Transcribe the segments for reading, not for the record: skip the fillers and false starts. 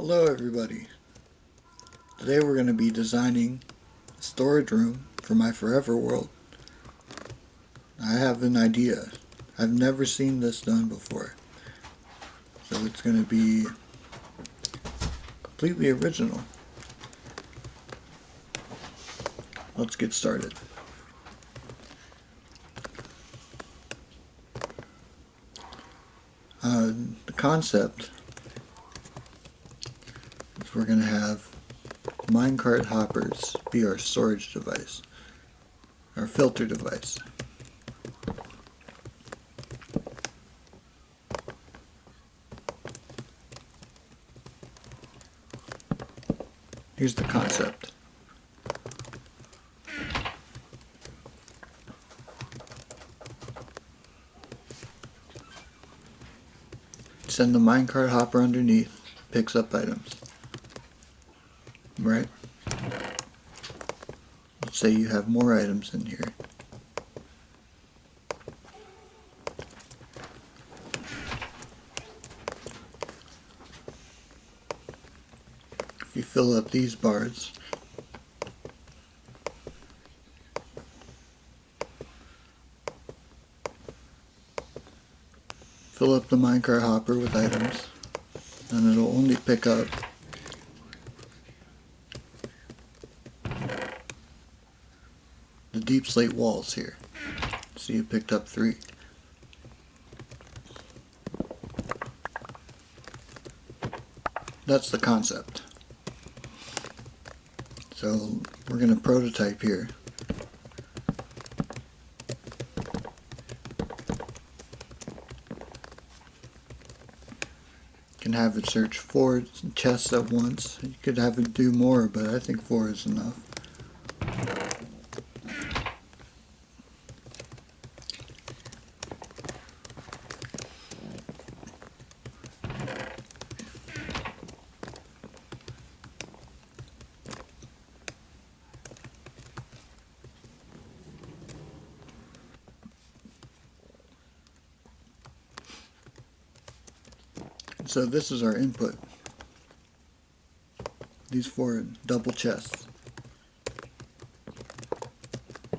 Hello everybody. Today we're going to be designing a storage room for my forever world. I have an idea. I've never seen this done before. So it's going to be completely original. Let's get started. The concept is we're going to have minecart hoppers be our storage device, our filter device. Here's the concept. Send the minecart hopper underneath, picks up items. Right? Let's say you have more items in here. If you fill up these bars, fill up the minecart hopper with items, and it'll only pick up the deep slate walls here. So you picked up 3. That's the concept. So we're going to prototype here. You can have it search 4 chests at once. You could have it do more, but I think 4 is enough. So this is our input. These 4 double chests.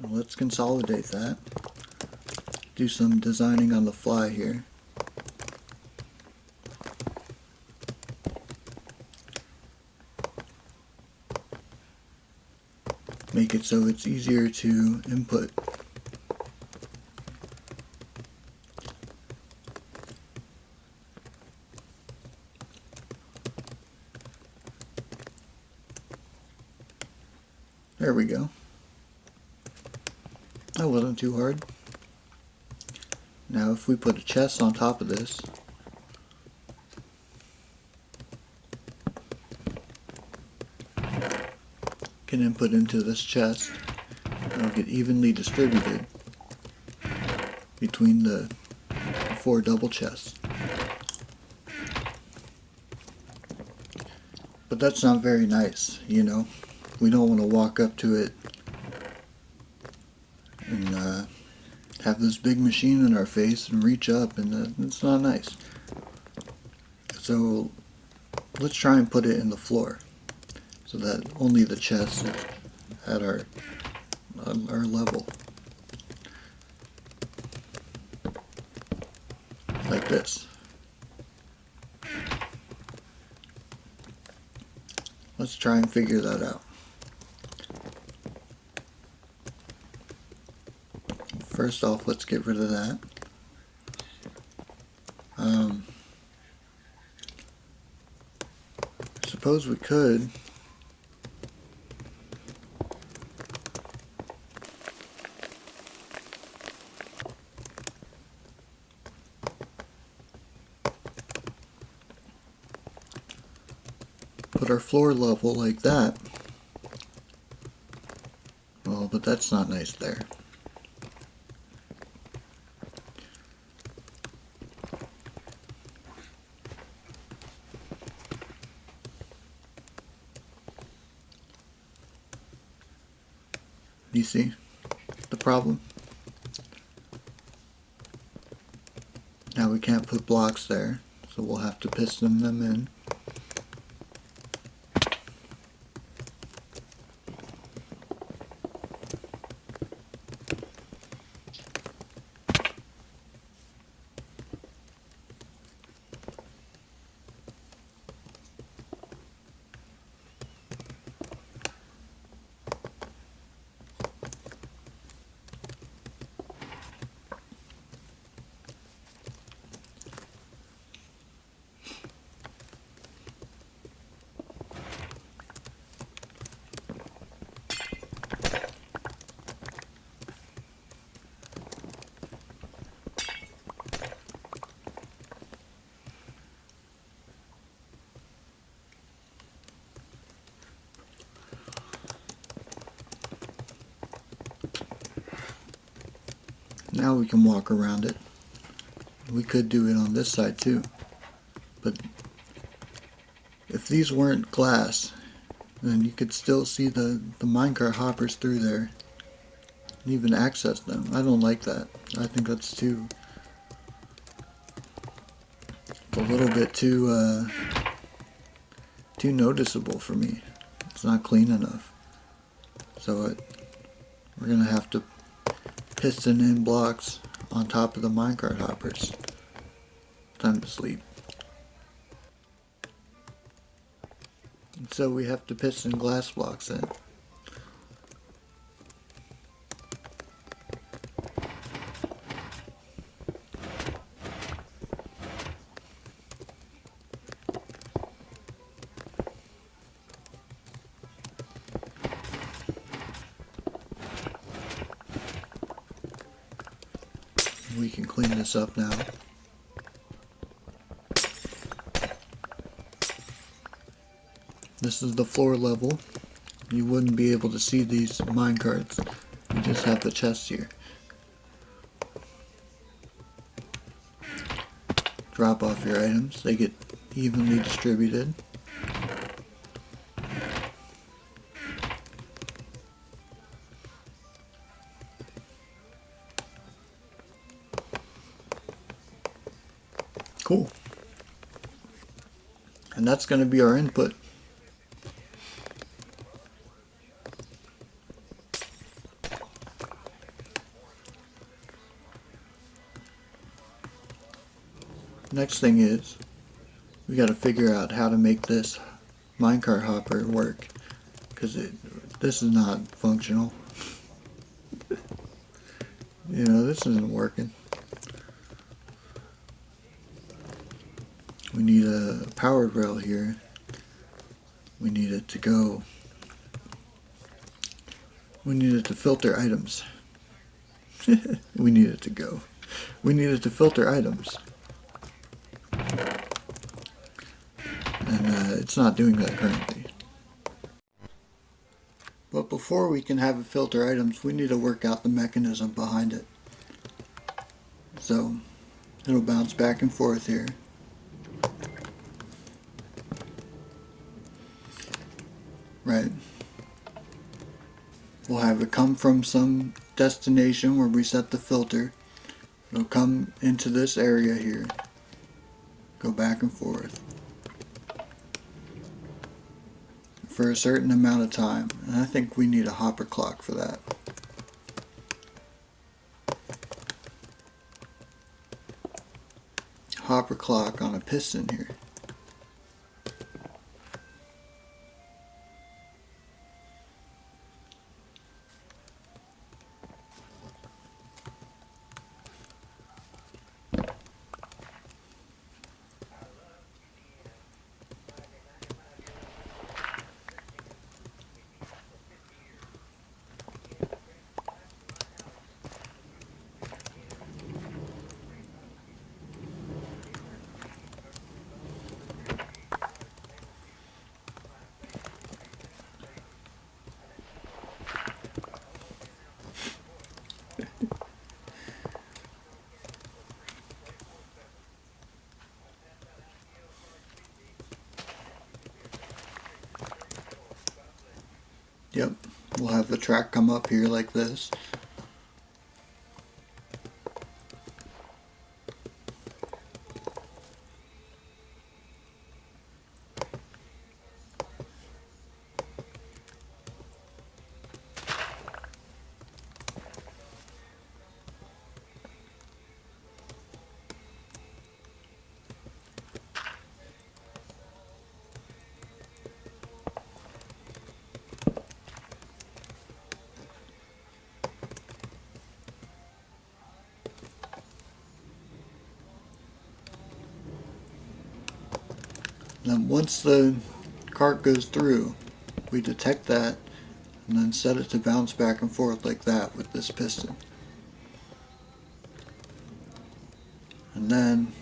Let's consolidate that. Do some designing on the fly here. Make it so it's easier to input. There we go. That wasn't too hard. Now if we put a chest on top of this, can input into this chest, it'll get evenly distributed between the 4 double chests. But that's not very nice, you know. We don't want to walk up to it and have this big machine in our face and reach up, and it's not nice. So let's try and put it in the floor so that only the chest is at our level, like this. Let's try and figure that out. First off, let's get rid of that. Suppose we could put our floor level like that. Well, but that's not nice there. You see the problem? Now we can't put blocks there, so we'll have to piston them in. Now we can walk around it. We could do it on this side too. But if these weren't glass, then you could still see the minecart hoppers through there and even access them. I don't like that. I think that's a little bit too noticeable for me. It's not clean enough. So we're gonna have to piston in blocks on top of the minecart hoppers. Time to sleep. And so we have to piston glass blocks in. We can clean this up now. This is the floor level. You wouldn't be able to see these minecarts. You just have the chests here. Drop off your items. They get evenly distributed. Cool. And that's going to be our input. Next thing is, we got to figure out how to make this minecart hopper work, because this is not functional. You know, this isn't working. We need a powered rail here. We need it to go. We need it to filter items. We need it to go. We need it to filter items. And it's not doing that currently. But before we can have it filter items, we need to work out the mechanism behind it. So it'll bounce back and forth here. Right. We'll have it come from some destination where we set the filter. It'll come into this area here. Go back and forth for a certain amount of time. And I think we need a hopper clock for that. Hopper clock on a piston here. Yep, we'll have the track come up here like this. Then once the cart goes through, we detect that and then set it to bounce back and forth like that with this piston. And then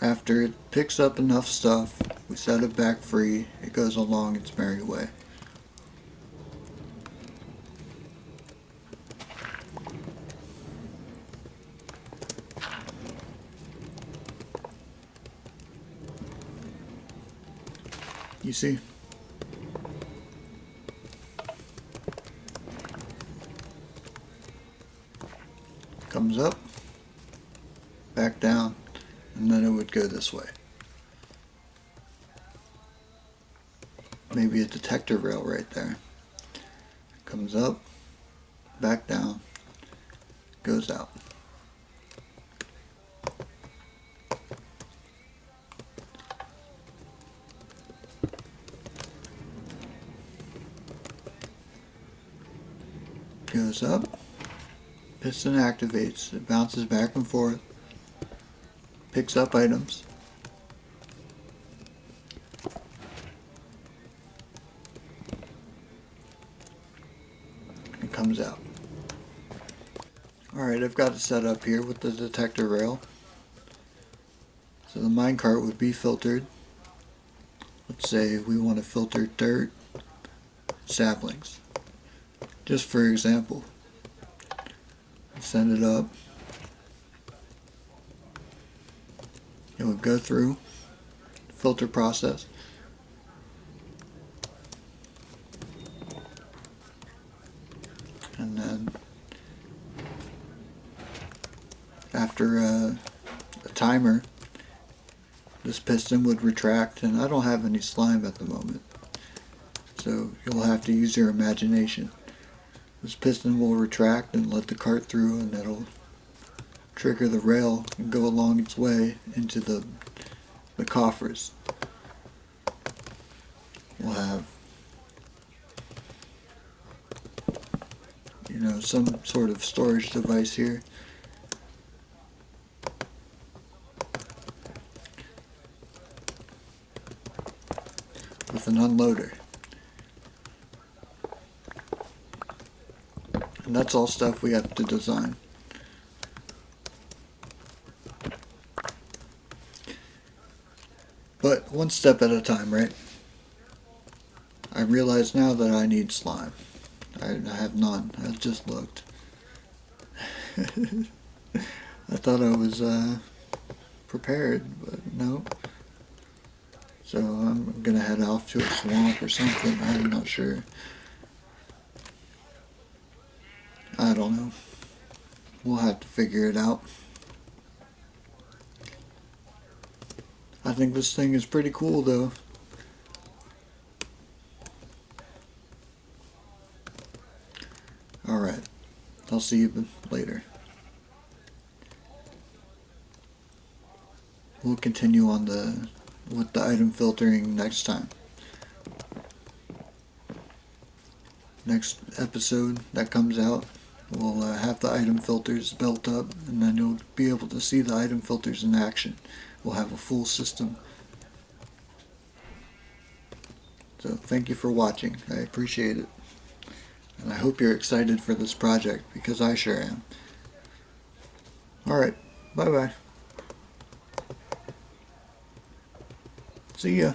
after it picks up enough stuff, we set it back free. It goes along its merry way. You see? Comes up, back down, and then it would go this way. Maybe a detector rail right there. Comes up, back down, goes out. Goes up, piston activates, it bounces back and forth, picks up items, and comes out. Alright, I've got it set up here with the detector rail. So the minecart would be filtered. Let's say we want to filter dirt, saplings. Just for example. Send it up. It would go through the filter process. And then after a timer, this piston would retract, and I don't have any slime at the moment, so you'll have to use your imagination. This piston will retract and let the cart through, and it'll trigger the rail and go along its way into the coffers. We'll have, some sort of storage device here. With an unloader. And that's all stuff we have to design. But one step at a time, right? I realize now that I need slime. I have none. I just looked. I thought I was prepared, but no. So I'm gonna head off to a swamp or something. I'm not sure. I don't know. We'll have to figure it out. I think this thing is pretty cool though. Alright. I'll see you later. We'll continue on with the item filtering next time. Next episode that comes out, we'll have the item filters built up, and then you'll be able to see the item filters in action. We'll have a full system. So thank you for watching. I appreciate it. And I hope you're excited for this project, because I sure am. Alright, bye bye. See ya.